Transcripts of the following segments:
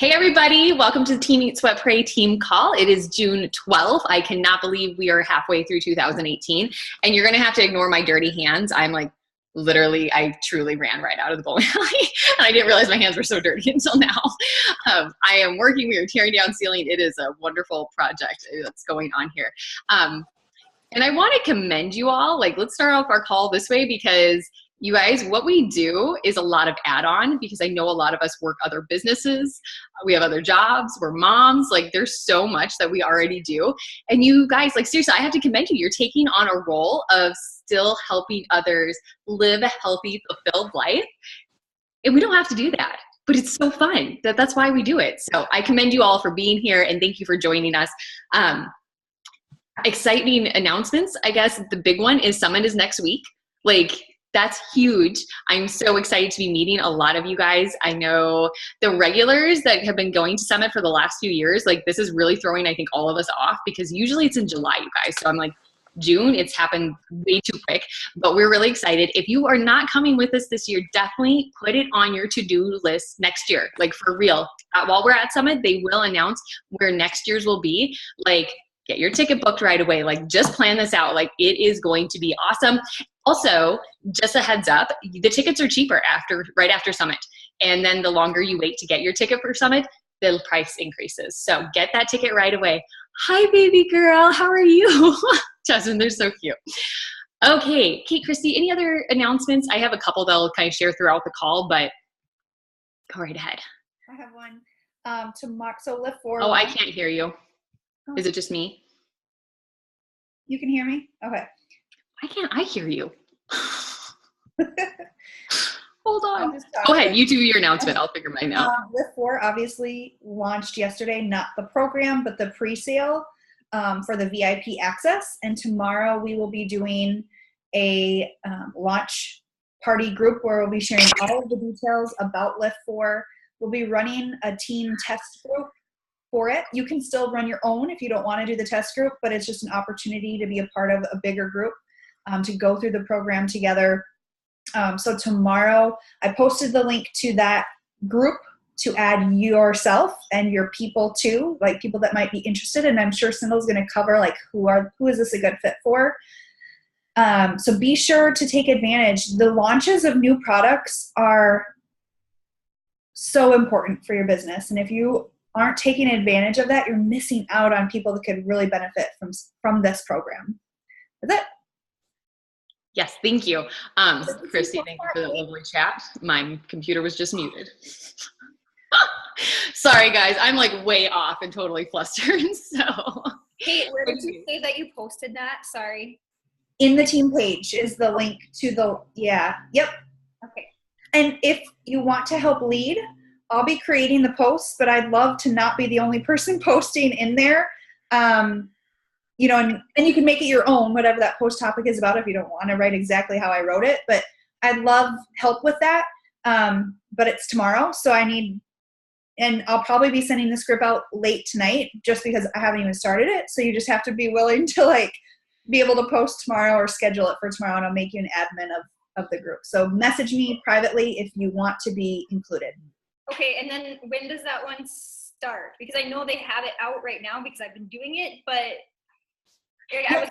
Hey everybody, welcome to the Team Eat Sweat Pray team call. It is June 12th. I cannot believe we are halfway through 2018 and you're gonna have to ignore my dirty hands. I'm like, literally, I truly ran right out of the bowling alley and I didn't realize my hands were so dirty until now. I am working, we are tearing down ceiling. It is a wonderful project that's going on here. And I wanna commend you all. Let's start off our call this way because you guys, what we do is a lot of add-on because I know a lot of us work other businesses. We have other jobs. We're moms. There's so much that we already do. And you guys, seriously, I have to commend you. You're taking on a role of still helping others live a healthy, fulfilled life. And we don't have to do that. But it's so fun. That's why we do it. So I commend you all for being here and thank you for joining us. Exciting announcements. I guess the big one is Summit is next week. That's huge. I'm so excited to be meeting a lot of you guys. I know the regulars that have been going to Summit for the last few years, this is really throwing, I think, all of us off because usually it's in July, you guys. So I'm June, it's happened way too quick, but we're really excited. If you are not coming with us this year, definitely put it on your to-do list next year, for real. While we're at Summit, they will announce where next year's will be. Get your ticket booked right away. Just plan this out. It is going to be awesome. Also, just a heads up, the tickets are cheaper right after Summit. And then the longer you wait to get your ticket for Summit, the price increases. So get that ticket right away. Hi, baby girl. How are you? Jasmine, they're so cute. Okay, Kate, Christy, any other announcements? I have a couple that I'll kind of share throughout the call, but go right ahead. I have one. Tomorrow, so Lift For. Oh, I can't hear you. Is it just me? You can hear me? Okay. Why can't I hear you? Hold on. Go ahead. You do your announcement. I'll figure mine out. Lift For obviously launched yesterday, not the program, but the pre-sale for the VIP access. And tomorrow we will be doing a launch party group where we'll be sharing all of the details about Lift For. We'll be running a team test group for it. You can still run your own if you don't want to do the test group, but it's just an opportunity to be a part of a bigger group, to go through the program together. So tomorrow I posted the link to that group to add yourself and your people too, people that might be interested. And I'm sure Cindel's going to cover who is this a good fit for. So be sure to take advantage. The launches of new products are so important for your business. And if you aren't taking advantage of that, you're missing out on people that could really benefit from this program. That's it. Yes, thank you. Christy, thank you for the lovely chat. My computer was just muted. Sorry, guys. I'm way off and totally flustered. So, Kate, where did you say that you posted that? Sorry. In the team page is the link to the, yep. Okay. And if you want to help lead, I'll be creating the posts, but I'd love to not be the only person posting in there. And you can make it your own, whatever that post topic is about if you don't want to write exactly how I wrote it. But I'd love help with that. But it's tomorrow, so and I'll probably be sending the script out late tonight just because I haven't even started it. So you just have to be willing to be able to post tomorrow or schedule it for tomorrow, and I'll make you an admin of the group. So message me privately if you want to be included. Okay, and then when does that one start? Because I know they have it out right now because I've been doing it, but I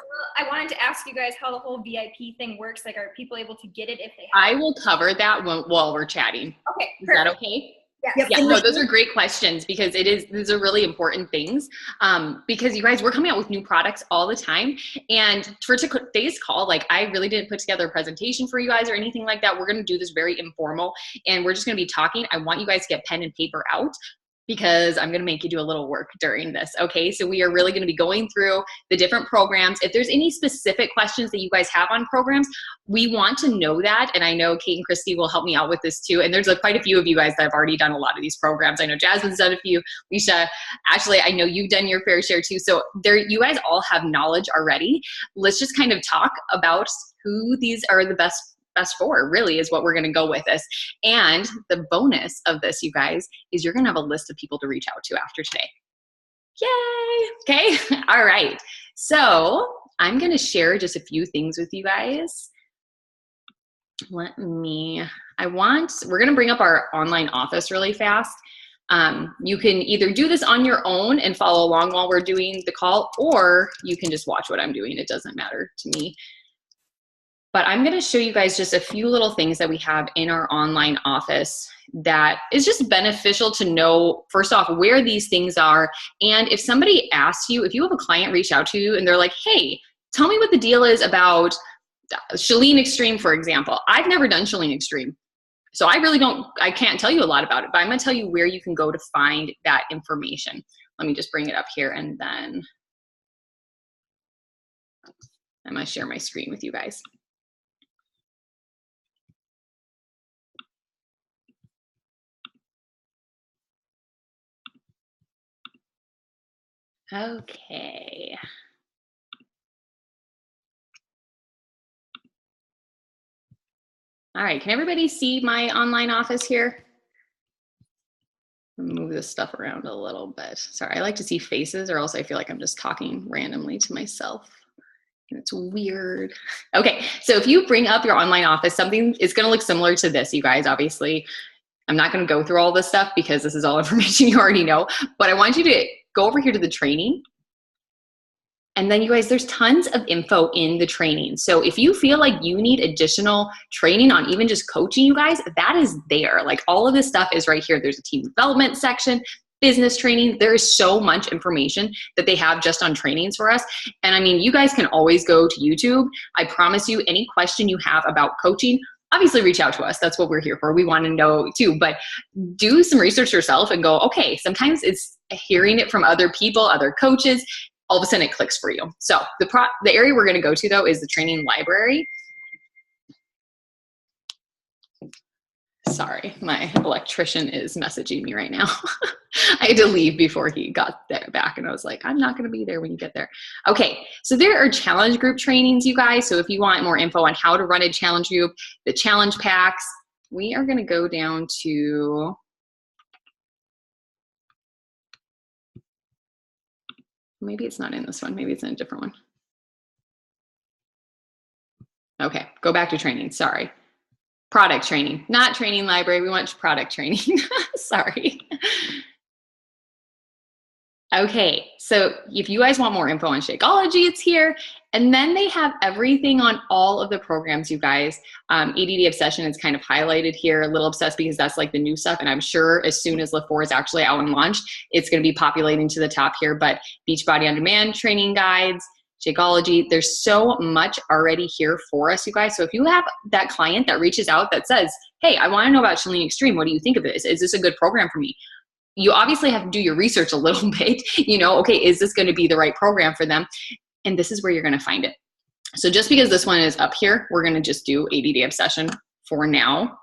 wanted to ask you guys how the whole VIP thing works. Are people able to get it if they have I will cover that while we're chatting. Okay, perfect. Is that okay? Yeah. Yeah, no, those are great questions because these are really important things. Because you guys, we're coming out with new products all the time. And for today's call, I really didn't put together a presentation for you guys or anything like that. We're going to do this very informal and we're just going to be talking. I want you guys to get pen and paper out because I'm going to make you do a little work during this. Okay. So we are really going to be going through the different programs. If there's any specific questions that you guys have on programs, we want to know that. And I know Kate and Christy will help me out with this too. And there's quite a few of you guys that have already done a lot of these programs. I know Jasmine's done a few, Leisha, Ashley, I know you've done your fair share too. So you guys all have knowledge already. Let's just kind of talk about who these are the best for, really, is what we're going to go with this. And the bonus of this, you guys, is you're going to have a list of people to reach out to after today. Yay! Okay. All right. So I'm going to share just a few things with you guys. We're going to bring up our online office really fast. You can either do this on your own and follow along while we're doing the call, or you can just watch what I'm doing. It doesn't matter to me. But I'm going to show you guys just a few little things that we have in our online office that is just beneficial to know, first off, where these things are. And if somebody asks you, if you have a client reach out to you and they're like, hey, tell me what the deal is about Chalene Extreme, for example. I've never done Chalene Extreme. So I can't tell you a lot about it, but I'm going to tell you where you can go to find that information. Let me just bring it up here, and then I'm going to share my screen with you guys. Okay. All right, can everybody see my online office here? Move this stuff around a little bit. Sorry, I like to see faces, or else I feel like I'm just talking randomly to myself. And it's weird. Okay, so if you bring up your online office, something is gonna look similar to this, you guys, obviously. I'm not gonna go through all this stuff because this is all information you already know, but I want you to go over here to the training. And then you guys, there's tons of info in the training. So if you feel like you need additional training on even just coaching, you guys, that is there. Like all of this stuff is right here. There's a team development section, business training. There is so much information that they have just on trainings for us. And I mean, you guys can always go to YouTube. I promise you, any question you have about coaching, obviously reach out to us. That's what we're here for. We want to know too, but do some research yourself and go, okay, sometimes it's hearing it from other people, other coaches. All of a sudden it clicks for you. So the area we're going to go to though is the training library. Sorry, my electrician is messaging me right now. I had to leave before he got there back, and I was like, I'm not going to be there when you get there. Okay, so there are challenge group trainings, you guys. So if you want more info on how to run a challenge group, the challenge packs, we are going to go down to maybe it's not in this one. Maybe it's in a different one. Okay, go back to training. Sorry. Product training, not training library. We want product training. Sorry. Okay, so if you guys want more info on Shakeology, it's here. And then they have everything on all of the programs, you guys. ADD Obsession is kind of highlighted here, a little obsessed because that's like the new stuff. And I'm sure as soon as LIFT4 is actually out and launched, it's going to be populating to the top here. But Beachbody On Demand training guides, Shakeology, there's so much already here for us, you guys. So if you have that client that reaches out that says, hey, I want to know about Chalene Extreme. What do you think of this? Is this a good program for me? You obviously have to do your research a little bit, you know, okay, is this going to be the right program for them? And this is where you're going to find it. So just because this one is up here, we're going to just do ADD Obsession for now.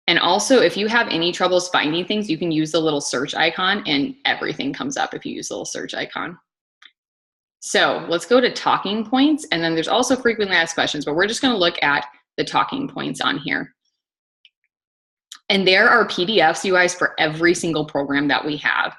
And also, if you have any troubles finding things, you can use the little search icon and everything comes up if you use the little search icon. So let's go to talking points. And then there's also frequently asked questions, but we're just going to look at the talking points on here. And there are PDFs, you guys, for every single program that we have.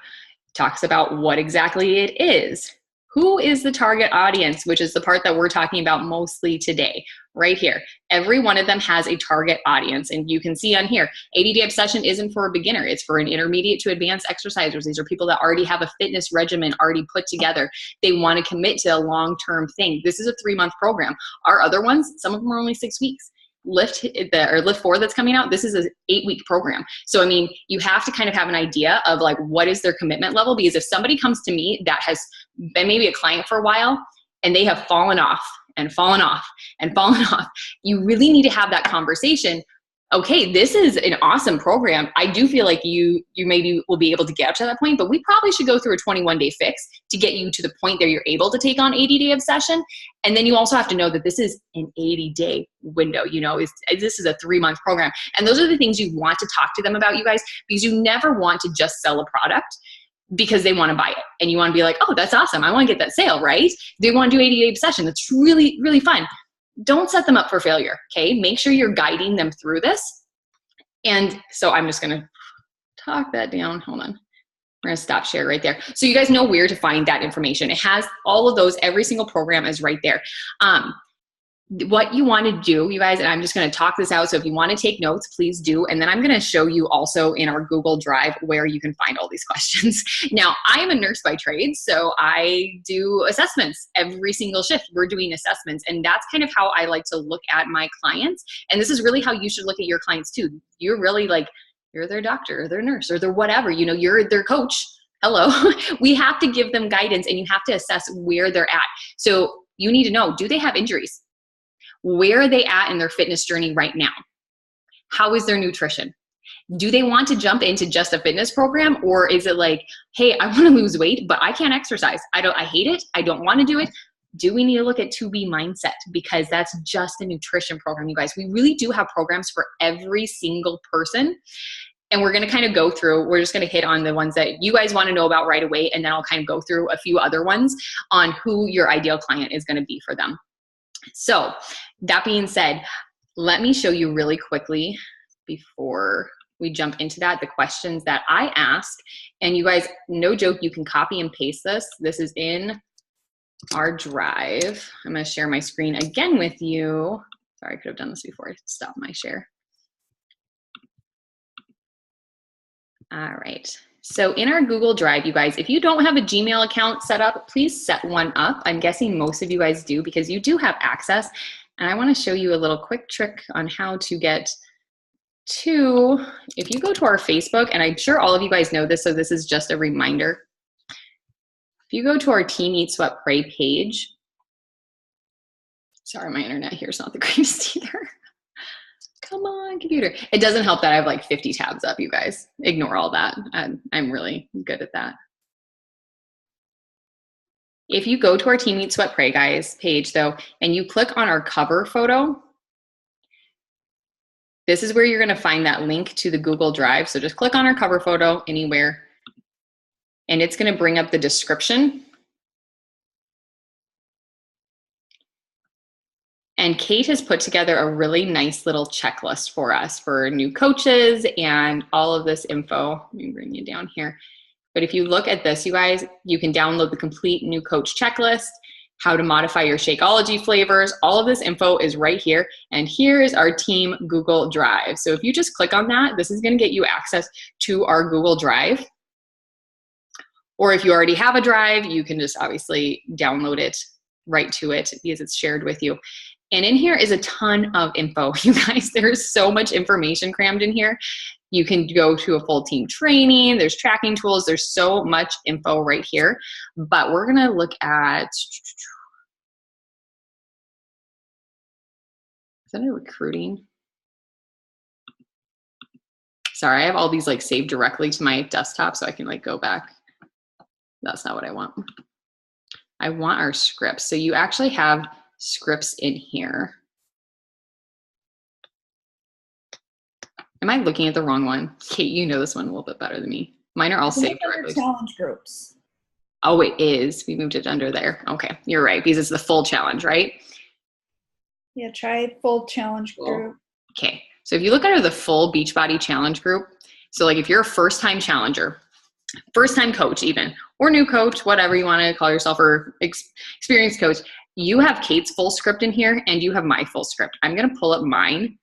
It talks about what exactly it is. Who is the target audience, which is the part that we're talking about mostly today, right here. Every one of them has a target audience. And you can see on here, ADD Obsession isn't for a beginner. It's for an intermediate to advanced exercisers. These are people that already have a fitness regimen already put together. They want to commit to a long-term thing. This is a 3-month program. Our other ones, some of them are only 6 weeks. LIFT4 that's coming out, this is an 8-week program. So, I mean, you have to kind of have an idea of like, what is their commitment level? Because if somebody comes to me that has been maybe a client for a while and they have fallen off and fallen off and fallen off, you really need to have that conversation. Okay, this is an awesome program. I do feel like you maybe will be able to get up to that point, but we probably should go through a 21-day fix to get you to the point that you're able to take on ADD Obsession. And then you also have to know that this is an 80-day window. You know, this is a 3-month program. And those are the things you want to talk to them about, you guys, because you never want to just sell a product because they want to buy it. And you want to be like, oh, that's awesome. I want to get that sale, right? They want to do ADD Obsession. That's really, really fun. Don't set them up for failure, okay? Make sure you're guiding them through this. And so I'm just gonna talk that down. Hold on. We're gonna stop share right there. So you guys know where to find that information. It has all of those, every single program is right there. what you want to do, you guys, and I'm just going to talk this out. So if you want to take notes, please do. And then I'm going to show you also in our Google Drive where you can find all these questions. Now, I am a nurse by trade, so I do assessments every single shift. We're doing assessments, and that's kind of how I like to look at my clients. And this is really how you should look at your clients too. You're really like, you're their doctor or their nurse or their whatever, you know, you're their coach. Hello. We have to give them guidance, and you have to assess where they're at. So you need to know, do they have injuries? Where are they at in their fitness journey right now? How is their nutrition? Do they want to jump into just a fitness program, or is it like, hey, I want to lose weight, but I can't exercise. I hate it. I don't want to do it. Do we need to look at 2B mindset? Because that's just a nutrition program, you guys. We really do have programs for every single person. And we're going to kind of go through, we're just going to hit on the ones that you guys want to know about right away. And then I'll kind of go through a few other ones on who your ideal client is going to be for them. So that being said, let me show you really quickly before we jump into that, the questions that I ask. And you guys, no joke, you can copy and paste this. This is in our drive. I'm going to share my screen again with you. Sorry, I could have done this before I stopped my share. All right. So in our Google Drive, you guys, if you don't have a Gmail account set up, please set one up. I'm guessing most of you guys do because you do have access. And I want to show you a little quick trick on how to get to, if you go to our Facebook, and I'm sure all of you guys know this, so this is just a reminder. If you go to our Team Eat Sweat Pray page, sorry, my internet here is not the greatest either. Come on, computer. It doesn't help that I have like 50 tabs up, you guys. Ignore all that. I'm really good at that. If you go to our Team Eat Sweat Pray, guys, page though, and you click on our cover photo, this is where you're going to find that link to the Google Drive. So just click on our cover photo anywhere, and it's going to bring up the description. And Kate has put together a really nice little checklist for us for new coaches and all of this info. Let me bring you down here. But if you look at this, you guys, you can download the complete new coach checklist, how to modify your Shakeology flavors. All of this info is right here. And here is our team Google Drive. So if you just click on that, this is going to get you access to our Google Drive. Or if you already have a drive, you can just obviously download it right to it because it's shared with you. And in here is a ton of info, you guys. There's so much information crammed in here. You can go to a full team training. There's tracking tools. There's so much info right here. But we're going to look at, is that a recruiting? Sorry, I have all these like saved directly to my desktop so I can like go back. That's not what I want. I want our scripts. So you actually have scripts in here. Am I looking at the wrong one? Kate, you know this one a little bit better than me. Mine are all saved directly. Challenge groups. Oh, it is. We moved it under there. Okay, you're right, because it's the full challenge, right? Yeah, try full challenge group. Okay, so if you look under the full Beachbody challenge group, so like if you're a first-time challenger, first-time coach even, or new coach, whatever you want to call yourself, or experienced coach, you have Kate's full script in here and you have my full script. I'm going to pull up mine.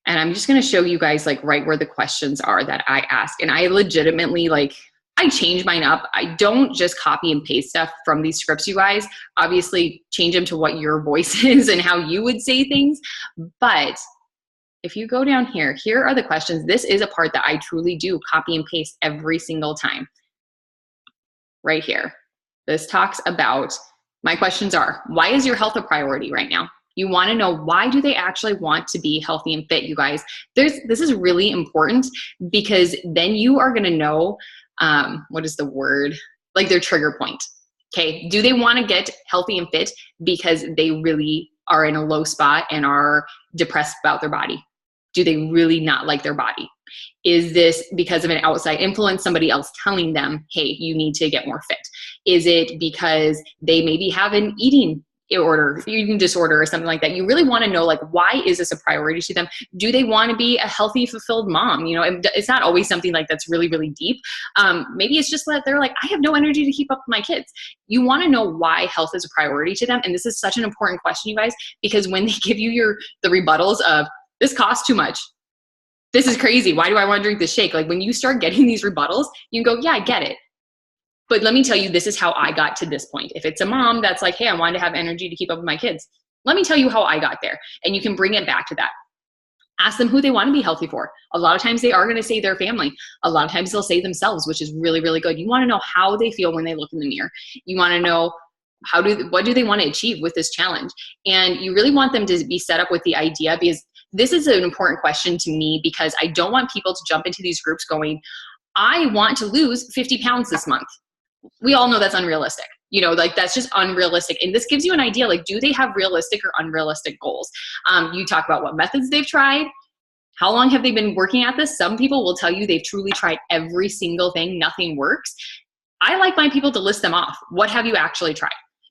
And I'm just going to show you guys like right where the questions are that I ask. And I legitimately like, I change mine up. I don't just copy and paste stuff from these scripts, you guys. Obviously change them to what your voice is and how you would say things. But if you go down here, here are the questions. This is a part that I truly do copy and paste every single time. Right here. This talks about, my questions are, why is your health a priority right now? You want to know, why do they actually want to be healthy and fit, you guys? This is really important because then you are going to know, what is the word? Like their trigger point. Okay. Do they want to get healthy and fit because they really are in a low spot and are depressed about their body? Do they really not like their body? Is this because of an outside influence, somebody else telling them, hey, you need to get more fit? Is it because they maybe have an eating eating disorder or something like that, you really want to know, like, why is this a priority to them? Do they want to be a healthy, fulfilled mom? You know, it's not always something like that's really, really deep. Maybe it's just that they're like, I have no energy to keep up with my kids. You want to know why health is a priority to them. And this is such an important question, you guys, because when they give you the rebuttals of, this costs too much, this is crazy, why do I want to drink this shake? Like, when you start getting these rebuttals, you can go, yeah, I get it. But let me tell you, this is how I got to this point. If it's a mom that's like, hey, I wanted to have energy to keep up with my kids, let me tell you how I got there. And you can bring it back to that. Ask them who they want to be healthy for. A lot of times they are going to say their family. A lot of times they'll say themselves, which is really, really good. You want to know how they feel when they look in the mirror. You want to know what do they want to achieve with this challenge? And you really want them to be set up with the idea, because this is an important question to me, because I don't want people to jump into these groups going, I want to lose 50 pounds this month. We all know that's unrealistic. You know, like, that's just unrealistic. And this gives you an idea, like, do they have realistic or unrealistic goals? You talk about what methods they've tried. How long have they been working at this? Some people will tell you they've truly tried every single thing. Nothing works. I like my people to list them off. What have you actually tried?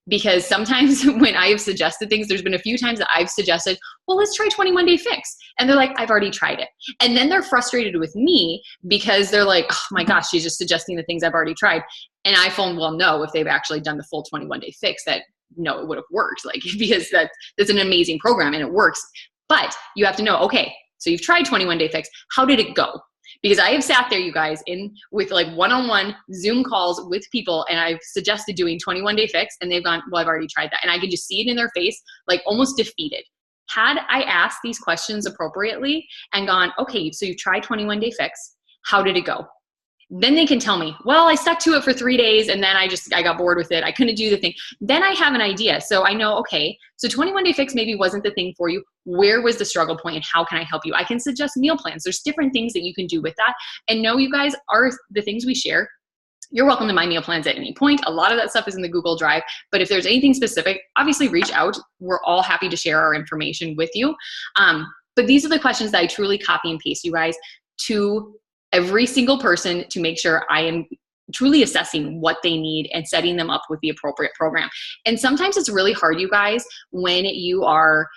Because sometimes when I have suggested things, there's been a few times that I've suggested, well, let's try 21 Day Fix. And they're like, I've already tried it. And then they're frustrated with me because they're like, oh my gosh, she's just suggesting the things I've already tried. And I full well know, if they've actually done the full 21 Day Fix, that no, it would have worked. Like, because that's an amazing program and it works. But you have to know, okay, so you've tried 21 Day Fix. How did it go? Because I have sat there, you guys, with like one-on-one Zoom calls with people, and I've suggested doing 21 Day Fix, and they've gone, well, I've already tried that. And I can just see it in their face, like almost defeated. Had I asked these questions appropriately and gone, okay, so you've tried 21 Day Fix, how did it go? Then they can tell me, well, I stuck to it for 3 days and then I got bored with it. I couldn't do the thing. Then I have an idea. So I know, okay, so 21 Day Fix maybe wasn't the thing for you. Where was the struggle point and how can I help you? I can suggest meal plans. There's different things that you can do with that. And know, you guys, are the things we share. You're welcome to my meal plans at any point. A lot of that stuff is in the Google Drive, but if there's anything specific, obviously reach out. We're all happy to share our information with you. But these are the questions that I truly copy and paste, you guys, to every single person to make sure I am truly assessing what they need and setting them up with the appropriate program. And sometimes it's really hard, you guys, when you are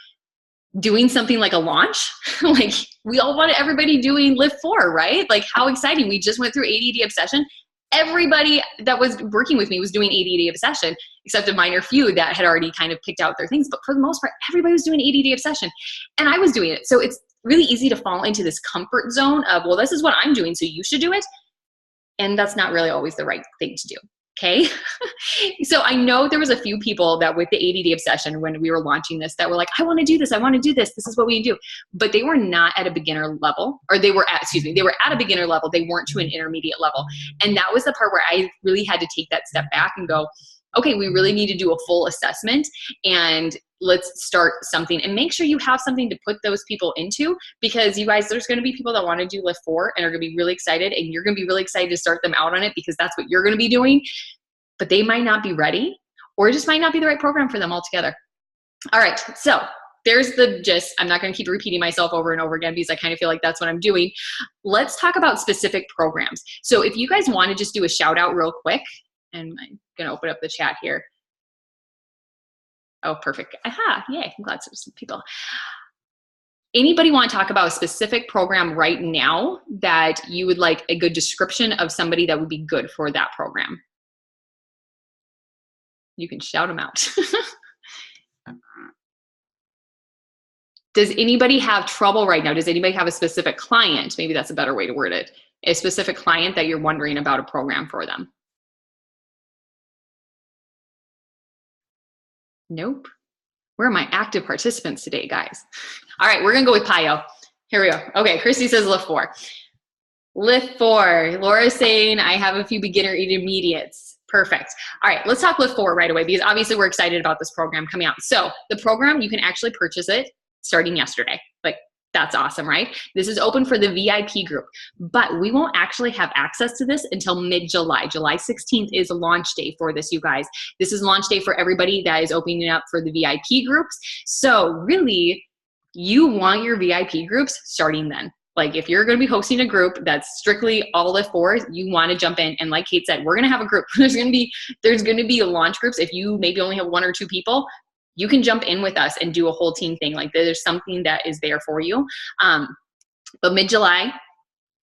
doing something like a launch. Like, we all want everybody doing Lift 4, right? Like, how exciting. We just went through ADD Obsession. Everybody that was working with me was doing ADD Obsession, except a minor few that had already kind of picked out their things. But for the most part, everybody was doing ADD Obsession, and I was doing it. So it's really easy to fall into this comfort zone of, well, this is what I'm doing, so you should do it. And that's not really always the right thing to do. Okay. So I know there was a few people that with the ADD Obsession, when we were launching this, that were like, I want to do this. I want to do this. This is what we do. But they were not at a beginner level, or they were at a beginner level. They weren't to an intermediate level. And that was the part where I really had to take that step back and go, okay, we really need to do a full assessment and let's start something, and make sure you have something to put those people into, because you guys, there's going to be people that want to do Lift 4 and are going to be really excited, and you're going to be really excited to start them out on it because that's what you're going to be doing, but they might not be ready, or it just might not be the right program for them altogether. All right. So there's the gist. I'm not going to keep repeating myself over and over again because I kind of feel like that's what I'm doing. Let's talk about specific programs. So if you guys want to just do a shout out real quick, and I'm going to open up the chat here. Oh, perfect. Aha, yay. I'm glad some people. Anybody want to talk about a specific program right now that you would like a good description of somebody that would be good for that program? You can shout them out. Does anybody have trouble right now? Does anybody have a specific client? Maybe that's a better way to word it. A specific client that you're wondering about a program for them? Nope. Where are my active participants today, guys? All right, we're gonna go with PiYo. Here we go. Okay, Christy says Lift 4. Lift 4. Laura's saying I have a few beginner intermediates. Perfect. All right, let's talk Lift 4 right away because obviously we're excited about this program coming out. So the program, you can actually purchase it starting yesterday. Like, that's awesome, right? This is open for the VIP group, but we won't actually have access to this until mid-July. July 16th is launch day for this, you guys. This is launch day for everybody that is opening up for the VIP groups. So really, you want your VIP groups starting then. Like, if you're going to be hosting a group that's strictly all Lift 4, you want to jump in. And like Kate said, we're going to have a group. There's going to be launch groups. If you maybe only have 1 or 2 people, you can jump in with us and do a whole team thing. Like there's something that is there for you. But mid-July,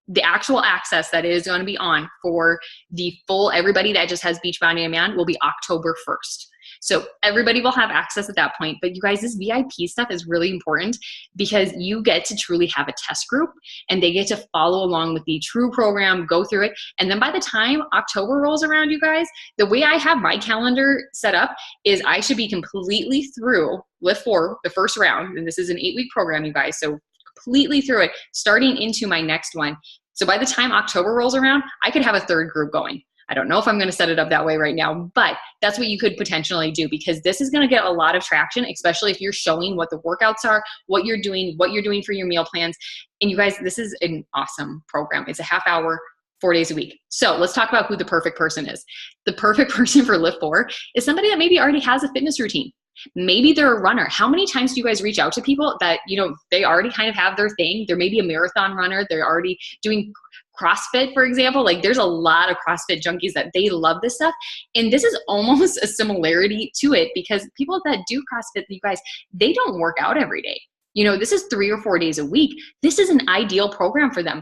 the actual access that is going to be on for the full, everybody that just has Beachbody On Demand will be October 1st. So everybody will have access at that point. But you guys, this VIP stuff is really important because you get to truly have a test group and they get to follow along with the true program, go through it. And then by the time October rolls around, you guys, the way I have my calendar set up is I should be completely through Lift 4, the first round. And this is an 8-week program, you guys. So completely through it, starting into my next one. So by the time October rolls around, I could have a third group going. I don't know if I'm going to set it up that way right now, but that's what you could potentially do because this is going to get a lot of traction, especially if you're showing what the workouts are, what you're doing for your meal plans. And you guys, this is an awesome program. It's a half hour, 4 days a week. So let's talk about who the perfect person is. The perfect person for Lift 4 is somebody that maybe already has a fitness routine. Maybe they're a runner. How many times do you guys reach out to people that, you know, they already kind of have their thing? They're maybe a marathon runner. They're already doing CrossFit, for example. Like there's a lot of CrossFit junkies that they love this stuff. And this is almost a similarity to it because people that do CrossFit, you guys, they don't work out every day. You know, this is 3 or 4 days a week. This is an ideal program for them.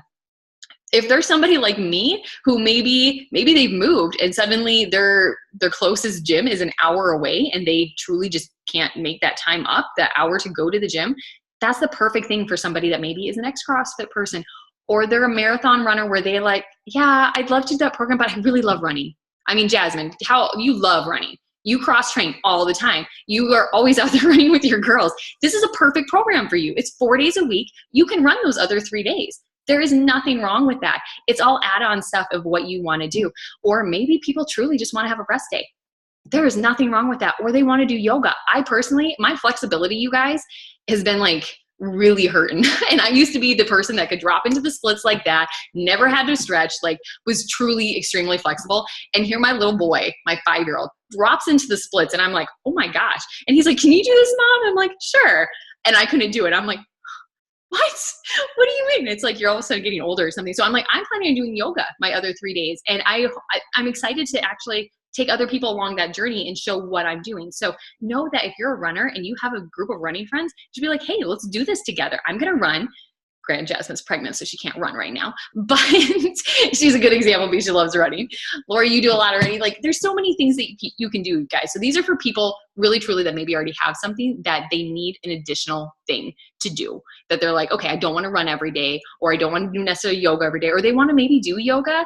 If there's somebody like me who maybe they've moved and suddenly their closest gym is an hour away and they truly just can't make that time up, that hour to go to the gym, that's the perfect thing for somebody that maybe is an ex-CrossFit person or they're a marathon runner where they like, yeah, I'd love to do that program, but I really love running. I mean, Jasmine, how you love running. You cross train all the time. You are always out there running with your girls. This is a perfect program for you. It's 4 days a week. You can run those other 3 days. There is nothing wrong with that. It's all add-on stuff of what you want to do. Or maybe people truly just want to have a rest day. There is nothing wrong with that. Or they want to do yoga. I personally, my flexibility, you guys, has been like really hurting. And I used to be the person that could drop into the splits like that, never had to stretch, like was truly extremely flexible. And here my little boy, my 5-year-old, drops into the splits and I'm like, oh my gosh. And he's like, can you do this, Mom? I'm like, sure. And I couldn't do it. I'm like, what do you mean? It's like you're all of a sudden getting older or something. So I'm like, I'm planning on doing yoga my other 3 days. And I'm excited to actually take other people along that journey and show what I'm doing. So know that if you're a runner and you have a group of running friends, just be like, hey, let's do this together. I'm going to run. Granted, Jasmine's pregnant, so she can't run right now, but she's a good example because she loves running. Laura, you do a lot already. Like there's so many things that you can do, guys. So these are for people really, truly that maybe already have something that they need an additional thing to do. That they're like, okay, I don't want to run every day, or I don't want to do necessarily yoga every day, or they want to maybe do yoga,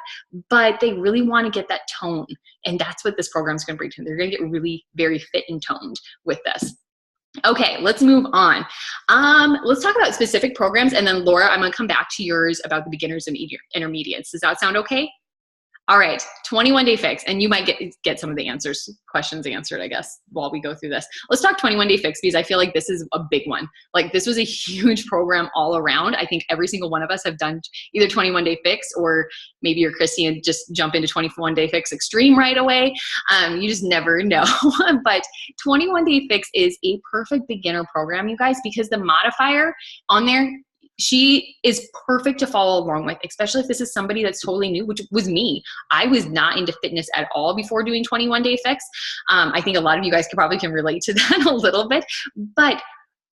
but they really want to get that tone. And that's what this program is going to bring to them. They're going to get really very fit and toned with this. Okay, let's move on. Let's talk about specific programs, and then Laura, I'm going to come back to yours about the beginners and intermediates. Does that sound okay? All right, 21-day fix, and you might get some of the questions answered, I guess, while we go through this. Let's talk 21-day fix because I feel like this is a big one. Like this was a huge program all around. I think every single one of us have done either 21-day fix or maybe you're Christy and just jump into 21-day fix extreme right away. You just never know. But 21-day fix is a perfect beginner program, you guys, because the modifier on there, she is perfect to follow along with, especially if this is somebody that's totally new, which was me. I was not into fitness at all before doing 21-day fix. I think a lot of you guys can relate to that a little bit, but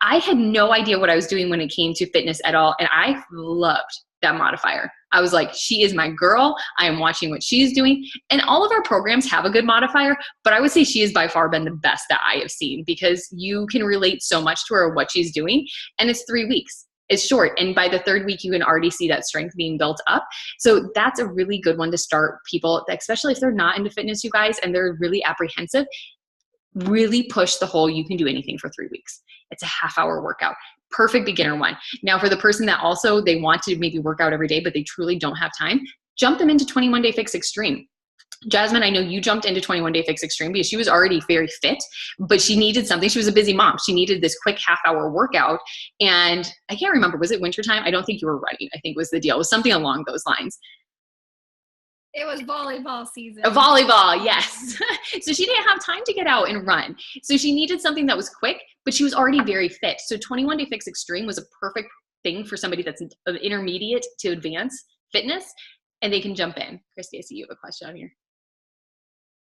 I had no idea what I was doing when it came to fitness at all. And I loved that modifier. I was like, she is my girl. I am watching what she's doing. And all of our programs have a good modifier, but I would say she has by far been the best that I have seen because you can relate so much to her, what she's doing. And it's 3 weeks. It's short. And by the 3rd week, you can already see that strength being built up. So that's a really good one to start people, especially if they're not into fitness, you guys, and they're really apprehensive. Really push the whole, you can do anything for 3 weeks. It's a half-hour workout. Perfect beginner one. Now for the person that also, they want to maybe work out every day, but they truly don't have time, jump them into 21-day fix extreme. Jasmine, I know you jumped into 21-day fix extreme because she was already very fit, but she needed something. She was a busy mom. She needed this quick half-hour workout. And I can't remember, was it wintertime? I don't think you were running, I think was the deal. It was something along those lines. It was volleyball season. Volleyball, yes. So she didn't have time to get out and run. So she needed something that was quick, but she was already very fit. So 21-day fix extreme was a perfect thing for somebody that's an intermediate to advanced fitness, and they can jump in. Christy, I see you have a question on here.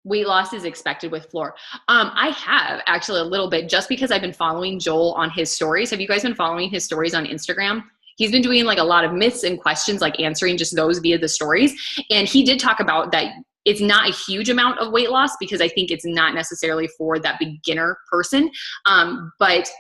Weight loss is expected with Floor. I have actually a little bit, just because I've been following Joel on his stories. Have you guys been following his stories on Instagram? He's been doing like a lot of myths and questions, like answering just those via the stories. And he did talk about that it's not a huge amount of weight loss, because I think it's not necessarily for that beginner person. But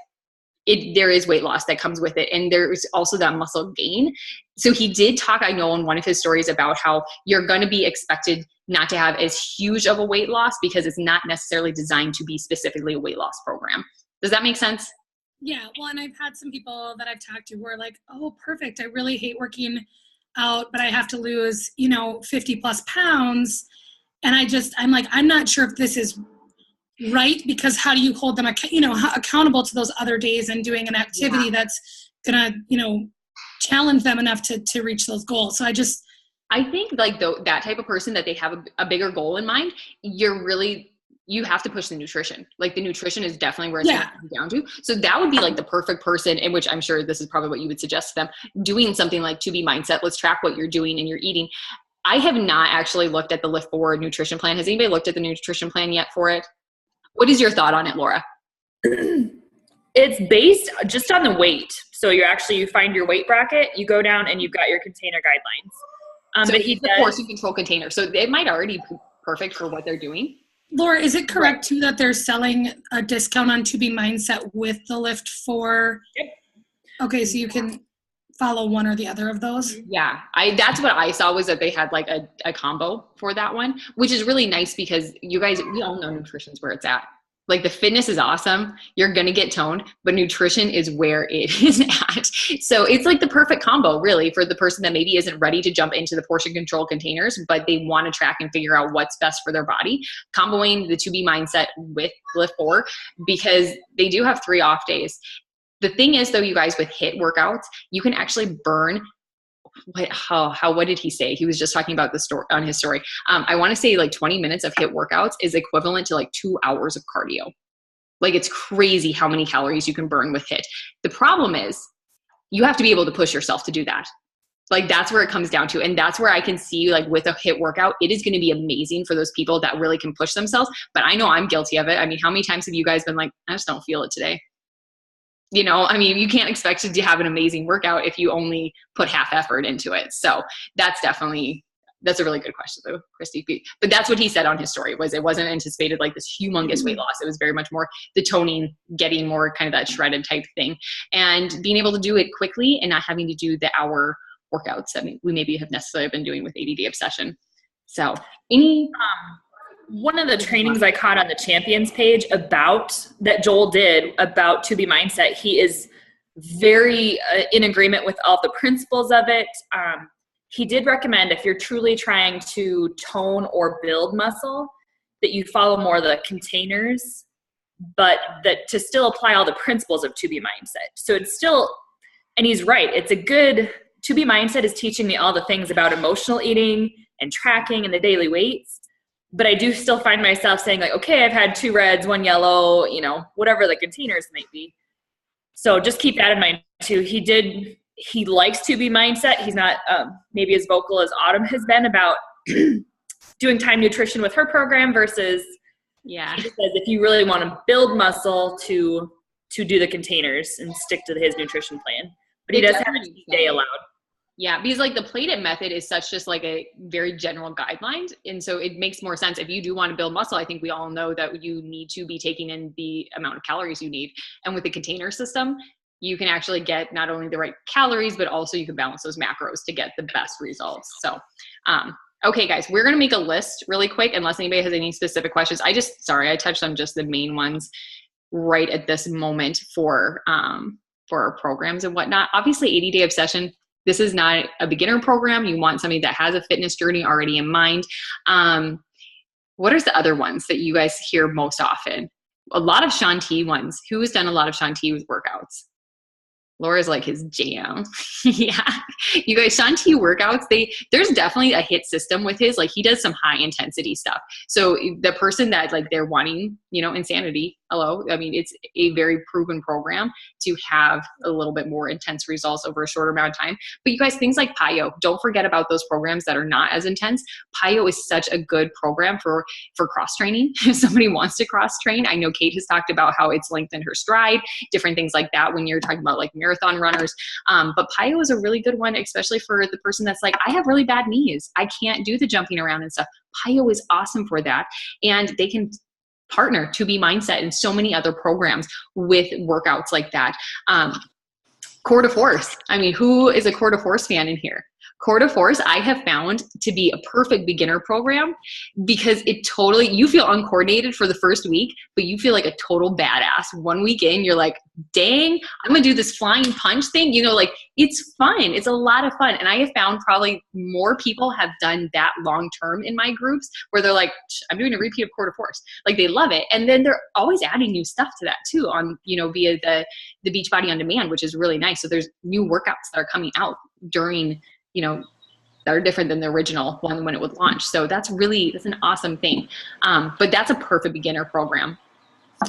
there is weight loss that comes with it. And there's also that muscle gain. So he did talk, I know, in one of his stories about how you're going to be expected not to have as huge of a weight loss, because it's not necessarily designed to be specifically a weight loss program. Does that make sense? Yeah. Well, and I've had some people that I've talked to who are like, oh, perfect. I really hate working out, but I have to lose, 50 plus pounds. And I'm like, I'm not sure if this is right, because how do you hold them, accountable to those other days and doing an activity that's gonna, challenge them enough to reach those goals. So I think like that type of person that they have a bigger goal in mind, you have to push the nutrition. Like the nutrition is definitely where it's going to come down to. So that would be like the perfect person, in which I'm sure this is probably what you would suggest to them, doing something like 2B Mindset. Let's track what you're doing and you're eating. I have not actually looked at the Lift Forward nutrition plan. Has anybody looked at the nutrition plan yet for it? What is your thought on it, Laura? It's based just on the weight. So you find your weight bracket, you go down and you've got your container guidelines. So but he does portion control container. So it might already be perfect for what they're doing. Laura, is it correct too that they're selling a discount on 2B Mindset with the Lift 4? Yep. Okay, so you can follow one or the other of those? Yeah, that's what I saw, was that they had like a combo for that one, which is really nice, because you guys, we all know nutrition's where it's at. Like the fitness is awesome. You're going to get toned, but nutrition is where it is at. So it's like the perfect combo really for the person that maybe isn't ready to jump into the portion control containers, but they want to track and figure out what's best for their body. Comboing the 2B Mindset with Lift 4, because they do have 3 off days. The thing is though, you guys, with HIIT workouts, you can actually burn what did he say? He was just talking about the story on his story. I want to say like 20 minutes of HIIT workouts is equivalent to like 2 hours of cardio. Like it's crazy how many calories you can burn with HIIT. The problem is you have to be able to push yourself to do that. Like that's where it comes down to. And that's where I can see like with a HIIT workout, it is going to be amazing for those people that really can push themselves. But I know I'm guilty of it. I mean, how many times have you guys been like, I just don't feel it today? You can't expect to have an amazing workout if you only put half effort into it. So that's a really good question though, Christy. But that's what he said on his story, was it wasn't anticipated like this humongous weight loss. It was very much more the toning, getting more kind of that shredded type thing, and being able to do it quickly and not having to do the hour workouts that we maybe have necessarily been doing with ADD Obsession. So one of the trainings I caught on the Champions page that Joel did about 2B Mindset, he is very in agreement with all the principles of it. He did recommend, if you're truly trying to tone or build muscle, that you follow more of the containers, but that to still apply all the principles of 2B Mindset. So it's still, and he's right, it's a good, 2B Mindset is teaching me all the things about emotional eating and tracking and the daily weights. But I do still find myself saying like, okay, I've had 2 reds, 1 yellow, whatever the containers might be. So just keep that in mind too. He likes 2B Mindset. He's not maybe as vocal as Autumn has been about doing time nutrition with her program versus, he says if you really want to build muscle to do the containers and stick to his nutrition plan. But he does have a cheat day allowed. Yeah, because like the plated method is such just like a very general guideline. And so it makes more sense if you do want to build muscle. I think we all know that you need to be taking in the amount of calories you need. And with the container system, you can actually get not only the right calories, but also you can balance those macros to get the best results. So, okay, guys, we're going to make a list really quick, unless anybody has any specific questions. I touched on just the main ones right at this moment for our programs and whatnot. Obviously, 80-Day Obsession, this is not a beginner program. You want somebody that has a fitness journey already in mind. What are the other ones that you guys hear most often? A lot of Shaun T ones. Who has done a lot of Shaun T workouts? Laura's like his jam. Yeah. You guys, Shaun T workouts, there's definitely a HIIT system with his, like he does some high intensity stuff. So the person that like they're wanting, insanity, Hello. I mean, it's a very proven program to have a little bit more intense results over a shorter amount of time. But you guys, things like PiYo, don't forget about those programs that are not as intense. PiYo is such a good program for cross training. If somebody wants to cross train, I know Kate has talked about how it's lengthened her stride, different things like that when you're talking about like marathon runners. But PiYo is a really good one, especially for the person that's like, I have really bad knees. I can't do the jumping around and stuff. PiYo is awesome for that. And they can partner To Be Mindset and so many other programs with workouts like that. Core to Force. I mean, who is a Core to Force fan in here? Core to Force, I have found to be a perfect beginner program because it totally, you feel uncoordinated for the first week, but you feel like a total badass. 1 week in, you're like, dang, I'm gonna do this flying punch thing. You know, like it's fun. It's a lot of fun. And I have found probably more people have done that long-term in my groups where they're like, I'm doing a repeat of Core to Force. Like they love it. And then they're always adding new stuff to that too on, you know, via the Beachbody On Demand, which is really nice. So there's new workouts that are coming out during, you know, that are different than the original one when it would launch. So that's an awesome thing. But that's a perfect beginner program.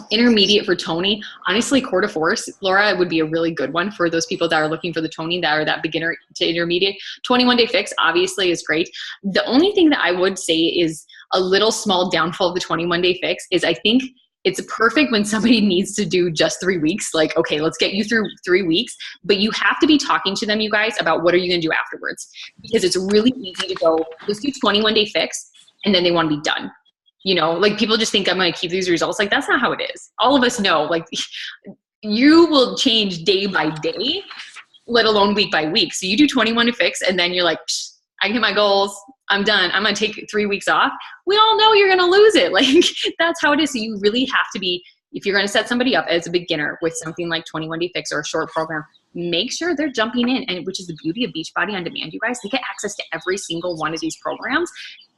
Intermediate for Tony, honestly, Core to Force, Laura, would be a really good one for those people that are looking for the toning that are that beginner to intermediate. 21 Day Fix obviously is great. The only thing that I would say is a little small downfall of the 21 Day Fix is I think it's perfect when somebody needs to do just 3 weeks. Like, okay, let's get you through 3 weeks, but you have to be talking to them, you guys, about what are you gonna do afterwards? Because it's really easy to go, let's do 21 Day Fix, and then they wanna be done. You know, like people just think I'm gonna keep these results. Like that's not how it is. All of us know, like you will change day by day, let alone week by week. So you do 21 Day Fix, and then you're like, I hit my goals, I'm done. I'm gonna take 3 weeks off. We all know you're gonna lose it. Like that's how it is. So you really have to be, if you're gonna set somebody up as a beginner with something like 21 Day Fix or a short program, make sure they're jumping in, and which is the beauty of Beachbody On Demand, you guys. They get access to every single one of these programs.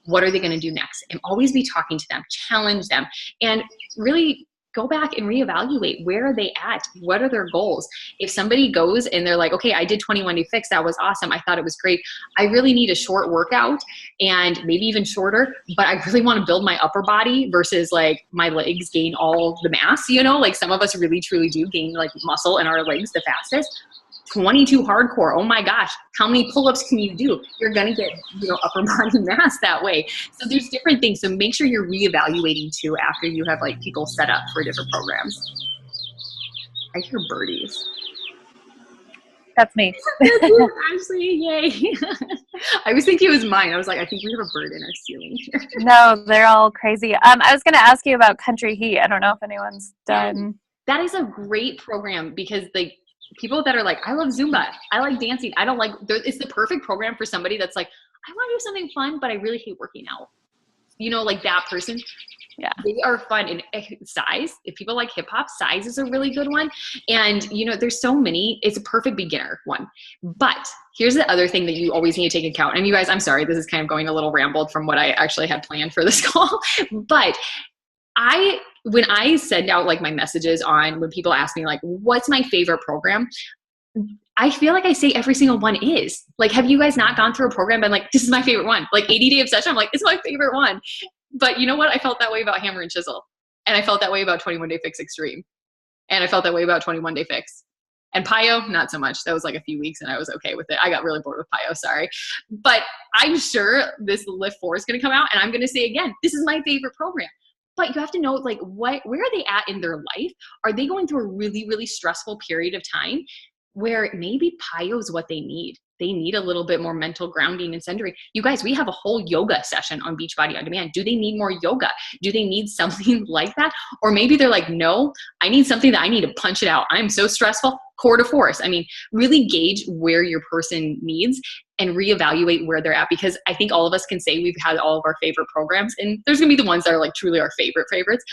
What are they gonna do next? And always be talking to them, challenge them, and really go back and reevaluate, where are they at? What are their goals? If somebody goes and they're like, okay, I did 21 Day Fix, that was awesome, I thought it was great. I really need a short workout and maybe even shorter, but I really want to build my upper body versus like my legs gain all the mass, you know, like some of us really truly do gain like muscle in our legs the fastest. 22 hardcore, oh my gosh, how many pull-ups can you do? You're gonna get, you know, upper body mass that way. So there's different things. So make sure you're reevaluating too after you have like people set up for different programs. I hear birdies. That's me. Ashley, yay. I was thinking it was mine. I was like, I think we have a bird in our ceiling here. No, they're all crazy. I was going to ask you about Country Heat. I don't know if anyone's done. That is a great program because like people that are like, I love Zumba, I like dancing, I don't like, it's the perfect program for somebody that's like, I want to do something fun, but I really hate working out. You know, like that person. Yeah. They are fun. And size, if people like hip hop, size is a really good one. And you know, there's so many, it's a perfect beginner one. But here's the other thing that you always need to take into account. And you guys, I'm sorry, this is kind of going a little rambled from what I actually had planned for this call, but when I send out like my messages on when people ask me like, what's my favorite program? I feel like I say every single one is. Like, have you guys not gone through a program and been like, this is my favorite one? Like 80 Day Obsession, I'm like, it's my favorite one. But you know what? I felt that way about Hammer and Chisel. And I felt that way about 21 Day Fix Extreme. And I felt that way about 21 Day Fix. And PiYo, not so much. That was like a few weeks and I was okay with it. I got really bored with PiYo, sorry. But I'm sure this Lift 4 is gonna come out and I'm gonna say again, this is my favorite program. But you have to know, like, where are they at in their life? Are they going through a really, really stressful period of time where maybe PiYo is what they need? They need a little bit more mental grounding and centering. You guys, we have a whole yoga session on Beachbody On Demand. Do they need more yoga? Do they need something like that? Or maybe they're like, no, I need something that I need to punch it out. I'm so stressful. Core to Force. I mean, really gauge where your person needs and reevaluate where they're at, because I think all of us can say we've had all of our favorite programs, and there's gonna be the ones that are like truly our favorites,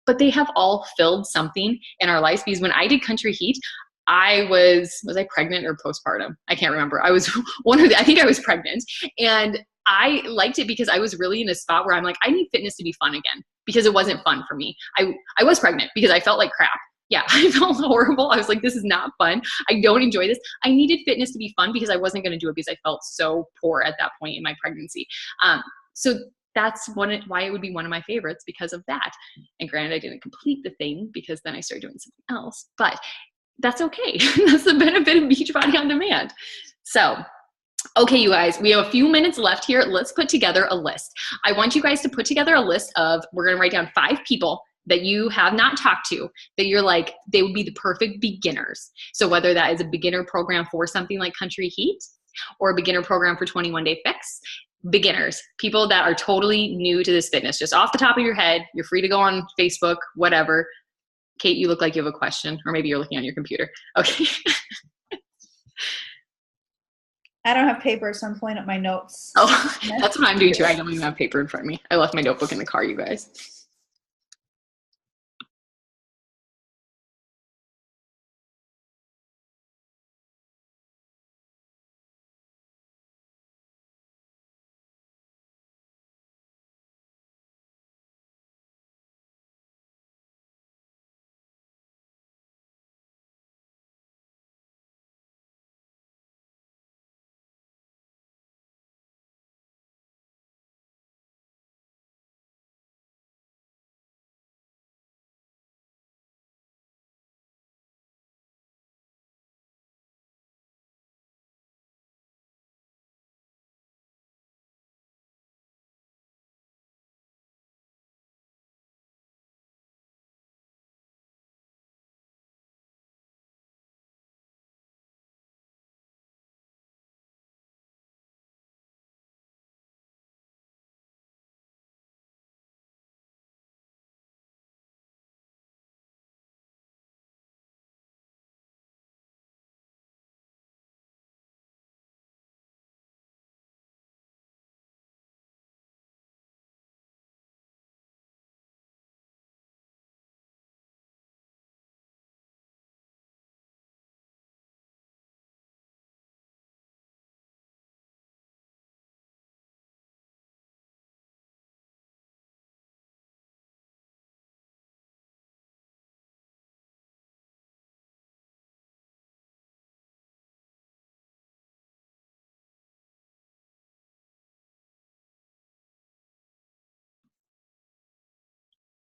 but they have all filled something in our lives. Because when I did Country Heat, was I pregnant or postpartum? I can't remember. I was I think I was pregnant, and I liked it because I was really in a spot where I'm like, I need fitness to be fun again, because it wasn't fun for me. I was pregnant because I felt like crap. Yeah, I felt horrible. I was like, this is not fun. I don't enjoy this. I needed fitness to be fun because I wasn't going to do it because I felt so poor at that point in my pregnancy. So that's why it would be one of my favorites, because of that. And granted, I didn't complete the thing because then I started doing something else, but that's okay. That's the benefit of Beachbody On Demand. So, okay, you guys, we have a few minutes left here. Let's put together a list. I want you guys to put together a list of, we're going to write down 5 people that you have not talked to, that you're like, they would be the perfect beginners. So whether that is a beginner program for something like Country Heat or a beginner program for 21 Day Fix, beginners, people that are totally new to this fitness, just off the top of your head. You're free to go on Facebook, whatever. Kate, you look like you have a question, or maybe you're looking on your computer. Okay. I don't have paper, so I'm pulling up my notes. Oh, that's what I'm doing too. I don't even have paper in front of me. I left my notebook in the car, you guys.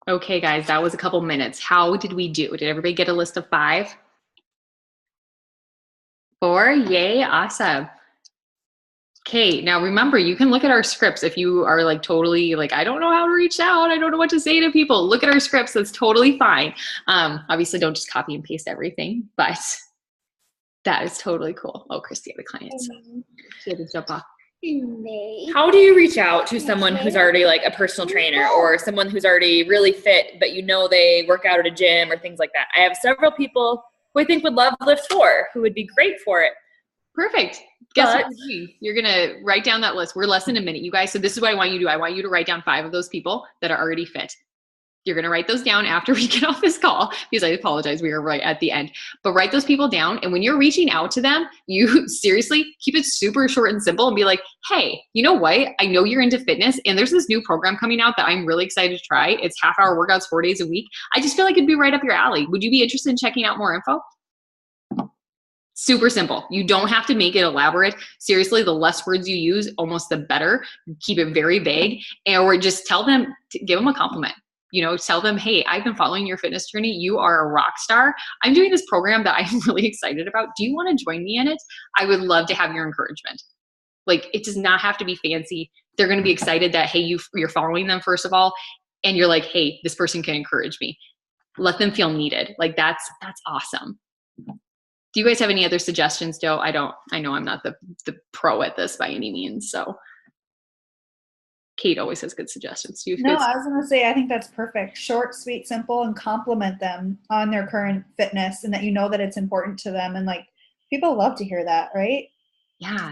Okay, guys, that was a couple minutes. How did we do? Did everybody get a list of 5? 4? Yay, awesome. Okay, now remember, you can look at our scripts if you are like totally like, I don't know how to reach out, I don't know what to say to people. Look at our scripts, that's totally fine. Obviously, don't just copy and paste everything, but that is totally cool. Oh, Christy had a client, so she had to jump off. How do you reach out to someone who's already like a personal trainer or someone who's already really fit, but you know they work out at a gym or things like that? I have several people who I think would love Lift 4, who would be great for it. Perfect. Guess what you're doing? You're going to write down that list. We're less than a minute, you guys. So this is what I want you to do. I want you to write down 5 of those people that are already fit. You're going to write those down after we get off this call, because I apologize, we are right at the end. But write those people down, and when you're reaching out to them, you seriously keep it super short and simple and be like, hey, you know what? I know you're into fitness, and there's this new program coming out that I'm really excited to try. It's half-hour workouts 4 days a week. I just feel like it'd be right up your alley. Would you be interested in checking out more info? Super simple. You don't have to make it elaborate. Seriously, the less words you use, almost the better. Keep it very vague, or just tell them, give them a compliment. You know, tell them, hey, I've been following your fitness journey. You are a rock star. I'm doing this program that I'm really excited about. Do you want to join me in it? I would love to have your encouragement. Like, it does not have to be fancy. They're going to be excited that, hey, you're following them, first of all. And you're like, hey, this person can encourage me. Let them feel needed. Like, that's awesome. Do you guys have any other suggestions, Joe? I know I'm not the pro at this by any means. So Kate always has good suggestions. I was going to say, I think that's perfect. Short, sweet, simple, and compliment them on their current fitness, and that you know that it's important to them. And like, people love to hear that, right? Yeah.